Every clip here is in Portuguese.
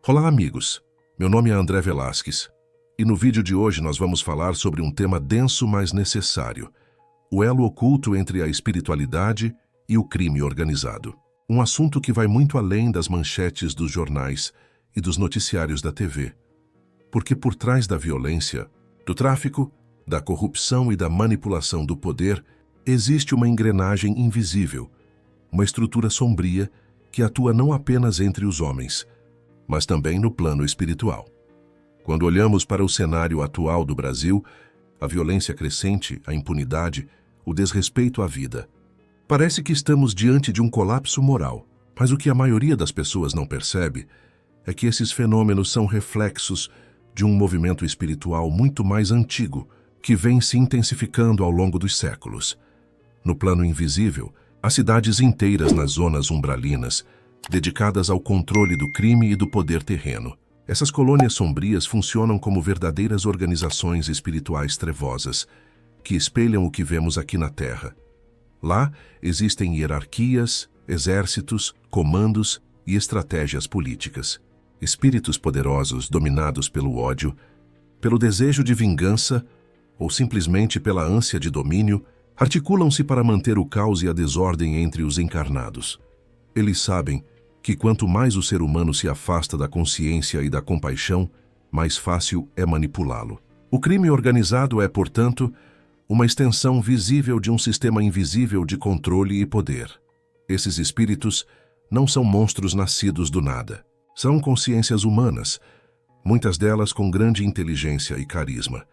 Olá, amigos. Meu nome é André Velasquez e no vídeo de hoje nós vamos falar sobre um tema denso, mas necessário: o elo oculto entre a espiritualidade e o crime organizado. Um assunto que vai muito além das manchetes dos jornais e dos noticiários da TV. Porque por trás da violência, do tráfico, da corrupção e da manipulação do poder, existe uma engrenagem invisível, uma estrutura sombria que atua não apenas entre os homens, mas também no plano espiritual. Quando olhamos para o cenário atual do Brasil, a violência crescente, a impunidade, o desrespeito à vida, parece que estamos diante de um colapso moral. Mas o que a maioria das pessoas não percebe é que esses fenômenos são reflexos de um movimento espiritual muito mais antigo, que vem se intensificando ao longo dos séculos. No plano invisível, há cidades inteiras nas zonas umbralinas, dedicadas ao controle do crime e do poder terreno. Essas colônias sombrias funcionam como verdadeiras organizações espirituais trevosas, que espelham o que vemos aqui na Terra. Lá existem hierarquias, exércitos, comandos e estratégias políticas. Espíritos poderosos dominados pelo ódio, pelo desejo de vingança ou simplesmente pela ânsia de domínio, articulam-se para manter o caos e a desordem entre os encarnados. Eles sabem que quanto mais o ser humano se afasta da consciência e da compaixão, mais fácil é manipulá-lo. O crime organizado é, portanto, uma extensão visível de um sistema invisível de controle e poder. Esses espíritos não são monstros nascidos do nada. São consciências humanas, muitas delas com grande inteligência e carisma,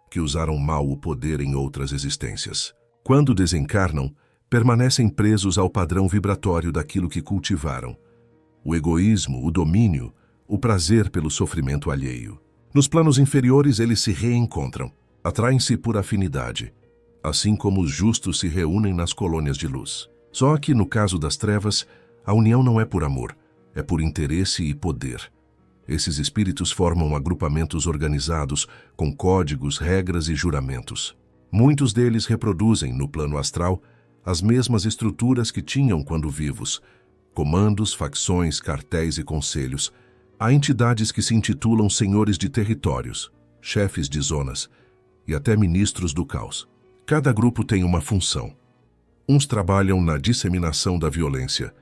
que usaram mal o poder em outras existências. Quando desencarnam, permanecem presos ao padrão vibratório daquilo que cultivaram: o egoísmo, o domínio, o prazer pelo sofrimento alheio. Nos planos inferiores eles se reencontram, atraem-se por afinidade, assim como os justos se reúnem nas colônias de luz. Só que, no caso das trevas, a união não é por amor, é por interesse e poder. Esses espíritos formam agrupamentos organizados, com códigos, regras e juramentos. Muitos deles reproduzem, no plano astral, as mesmas estruturas que tinham quando vivos: comandos, facções, cartéis e conselhos. Há entidades que se intitulam senhores de territórios, chefes de zonas e até ministros do caos. Cada grupo tem uma função. Uns trabalham na disseminação da violência,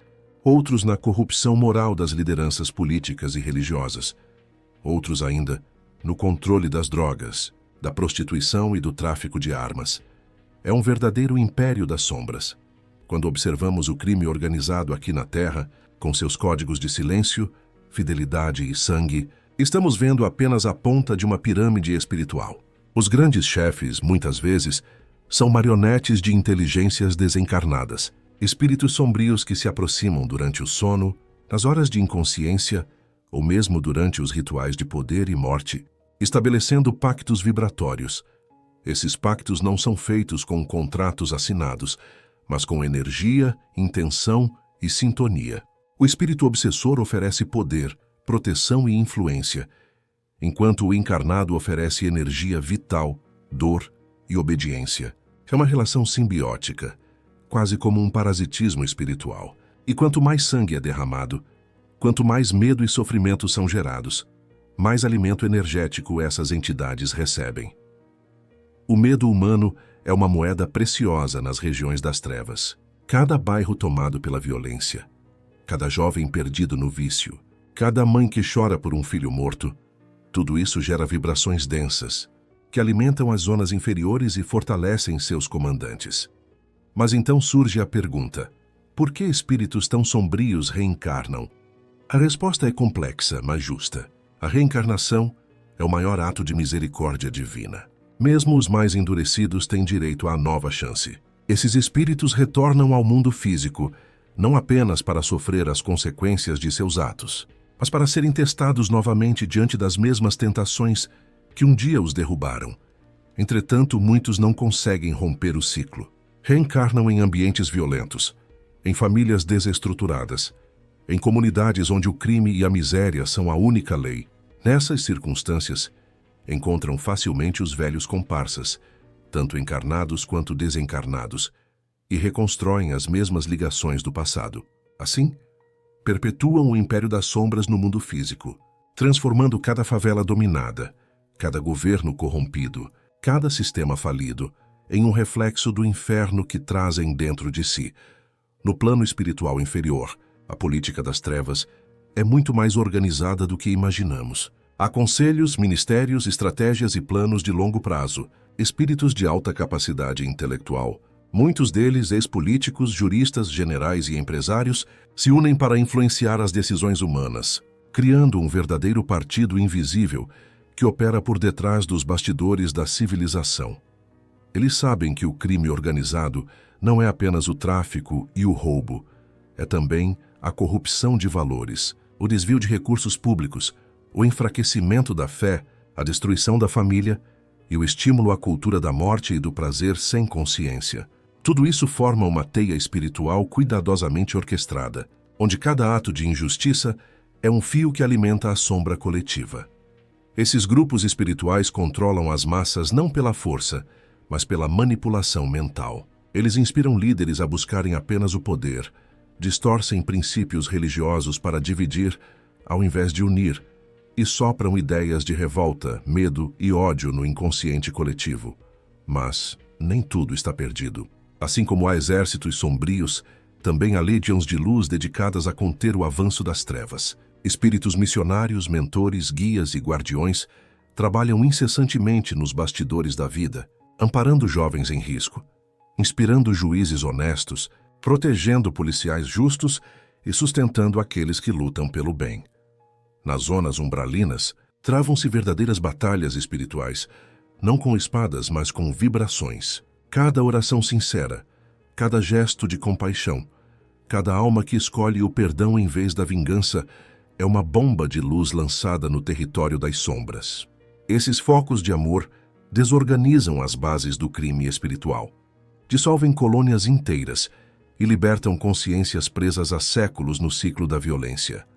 outros na corrupção moral das lideranças políticas e religiosas, outros ainda no controle das drogas, da prostituição e do tráfico de armas. É um verdadeiro império das sombras. Quando observamos o crime organizado aqui na Terra, com seus códigos de silêncio, fidelidade e sangue, estamos vendo apenas a ponta de uma pirâmide espiritual. Os grandes chefes, muitas vezes, são marionetes de inteligências desencarnadas, espíritos sombrios que se aproximam durante o sono, nas horas de inconsciência ou mesmo durante os rituais de poder e morte, estabelecendo pactos vibratórios. Esses pactos não são feitos com contratos assinados, mas com energia, intenção e sintonia. O espírito obsessor oferece poder, proteção e influência, enquanto o encarnado oferece energia vital, dor e obediência. É uma relação simbiótica, quase como um parasitismo espiritual. E quanto mais sangue é derramado, quanto mais medo e sofrimento são gerados, mais alimento energético essas entidades recebem. O medo humano é uma moeda preciosa nas regiões das trevas. Cada bairro tomado pela violência, cada jovem perdido no vício, cada mãe que chora por um filho morto, tudo isso gera vibrações densas, que alimentam as zonas inferiores e fortalecem seus comandantes. Mas então surge a pergunta: por que espíritos tão sombrios reencarnam? A resposta é complexa, mas justa. A reencarnação é o maior ato de misericórdia divina. Mesmo os mais endurecidos têm direito à nova chance. Esses espíritos retornam ao mundo físico, não apenas para sofrer as consequências de seus atos, mas para serem testados novamente diante das mesmas tentações que um dia os derrubaram. Entretanto, muitos não conseguem romper o ciclo. Reencarnam em ambientes violentos, em famílias desestruturadas, em comunidades onde o crime e a miséria são a única lei. Nessas circunstâncias, encontram facilmente os velhos comparsas, tanto encarnados quanto desencarnados, e reconstroem as mesmas ligações do passado. Assim, perpetuam o império das sombras no mundo físico, transformando cada favela dominada, cada governo corrompido, cada sistema falido, em um reflexo do inferno que trazem dentro de si. No plano espiritual inferior, a política das trevas é muito mais organizada do que imaginamos. Há conselhos, ministérios, estratégias e planos de longo prazo, espíritos de alta capacidade intelectual. Muitos deles, ex-políticos, juristas, generais e empresários, se unem para influenciar as decisões humanas, criando um verdadeiro partido invisível que opera por detrás dos bastidores da civilização. Eles sabem que o crime organizado não é apenas o tráfico e o roubo, é também a corrupção de valores, o desvio de recursos públicos, o enfraquecimento da fé, a destruição da família e o estímulo à cultura da morte e do prazer sem consciência. Tudo isso forma uma teia espiritual cuidadosamente orquestrada, onde cada ato de injustiça é um fio que alimenta a sombra coletiva. Esses grupos espirituais controlam as massas não pela força, mas pela manipulação mental. Eles inspiram líderes a buscarem apenas o poder, distorcem princípios religiosos para dividir, ao invés de unir, e sopram ideias de revolta, medo e ódio no inconsciente coletivo. Mas nem tudo está perdido. Assim como há exércitos sombrios, também há legiões de luz dedicadas a conter o avanço das trevas. Espíritos missionários, mentores, guias e guardiões trabalham incessantemente nos bastidores da vida, amparando jovens em risco, inspirando juízes honestos, protegendo policiais justos e sustentando aqueles que lutam pelo bem. Nas zonas umbralinas, travam-se verdadeiras batalhas espirituais, não com espadas, mas com vibrações. Cada oração sincera, cada gesto de compaixão, cada alma que escolhe o perdão em vez da vingança é uma bomba de luz lançada no território das sombras. Esses focos de amor desorganizam as bases do crime espiritual, dissolvem colônias inteiras e libertam consciências presas há séculos no ciclo da violência.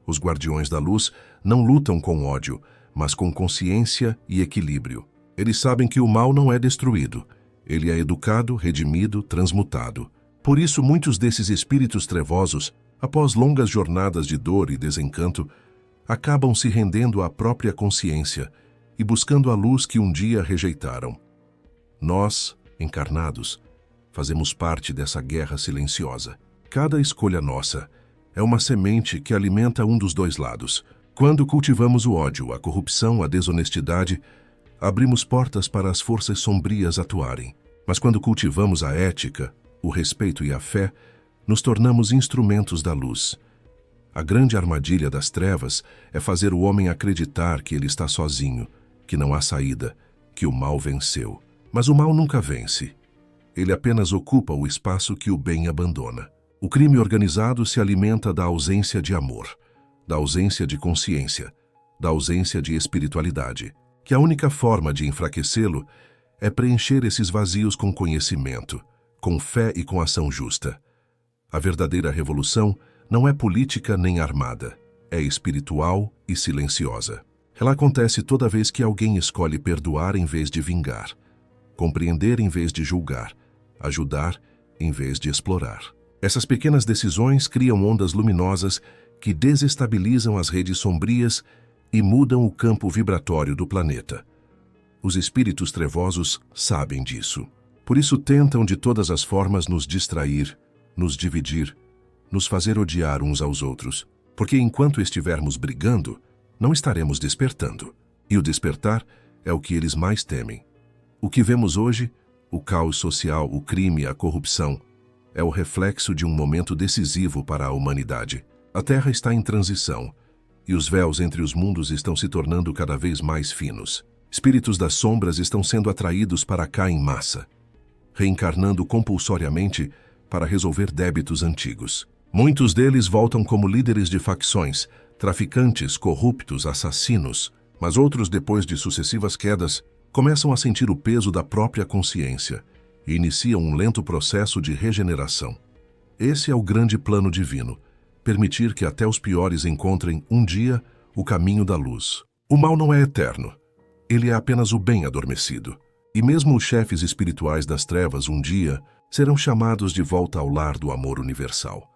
Os guardiões da luz não lutam com ódio, mas com consciência e equilíbrio. Eles sabem que o mal não é destruído, ele é educado, redimido, transmutado. Por isso, muitos desses espíritos trevosos, após longas jornadas de dor e desencanto, acabam se rendendo à própria consciência e buscando a luz que um dia rejeitaram. Nós, encarnados, fazemos parte dessa guerra silenciosa. Cada escolha nossa é uma semente que alimenta um dos dois lados. Quando cultivamos o ódio, a corrupção, a desonestidade, abrimos portas para as forças sombrias atuarem. Mas quando cultivamos a ética, o respeito e a fé, nos tornamos instrumentos da luz. A grande armadilha das trevas é fazer o homem acreditar que ele está sozinho, que não há saída, que o mal venceu. Mas o mal nunca vence. Ele apenas ocupa o espaço que o bem abandona. O crime organizado se alimenta da ausência de amor, da ausência de consciência, da ausência de espiritualidade, que a única forma de enfraquecê-lo é preencher esses vazios com conhecimento, com fé e com ação justa. A verdadeira revolução não é política nem armada, é espiritual e silenciosa. Ela acontece toda vez que alguém escolhe perdoar em vez de vingar, compreender em vez de julgar, ajudar em vez de explorar. Essas pequenas decisões criam ondas luminosas que desestabilizam as redes sombrias e mudam o campo vibratório do planeta. Os espíritos trevosos sabem disso. Por isso tentam de todas as formas nos distrair, nos dividir, nos fazer odiar uns aos outros, porque enquanto estivermos brigando, não estaremos despertando. E o despertar é o que eles mais temem. O que vemos hoje, o caos social, o crime, a corrupção, é o reflexo de um momento decisivo para a humanidade. A Terra está em transição, e os véus entre os mundos estão se tornando cada vez mais finos. Espíritos das sombras estão sendo atraídos para cá em massa, reencarnando compulsoriamente para resolver débitos antigos. Muitos deles voltam como líderes de facções, traficantes, corruptos, assassinos, mas outros, depois de sucessivas quedas, começam a sentir o peso da própria consciência e iniciam um lento processo de regeneração. Esse é o grande plano divino, permitir que até os piores encontrem, um dia, o caminho da luz. O mal não é eterno, ele é apenas o bem adormecido. E mesmo os chefes espirituais das trevas, um dia, serão chamados de volta ao lar do amor universal.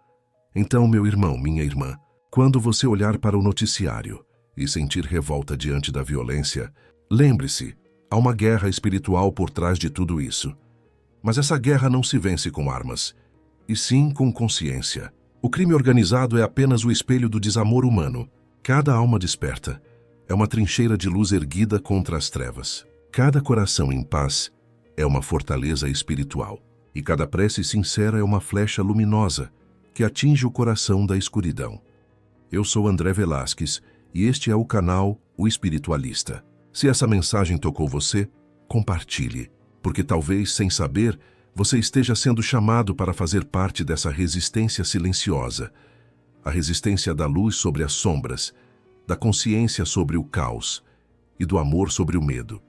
Então, meu irmão, minha irmã, quando você olhar para o noticiário e sentir revolta diante da violência, lembre-se, há uma guerra espiritual por trás de tudo isso. Mas essa guerra não se vence com armas, e sim com consciência. O crime organizado é apenas o espelho do desamor humano. Cada alma desperta é uma trincheira de luz erguida contra as trevas. Cada coração em paz é uma fortaleza espiritual. E cada prece sincera é uma flecha luminosa que atinge o coração da escuridão. Eu sou André Velasquez e este é o canal O Espiritualista. Se essa mensagem tocou você, compartilhe, porque talvez, sem saber, você esteja sendo chamado para fazer parte dessa resistência silenciosa, a resistência da luz sobre as sombras, da consciência sobre o caos e do amor sobre o medo.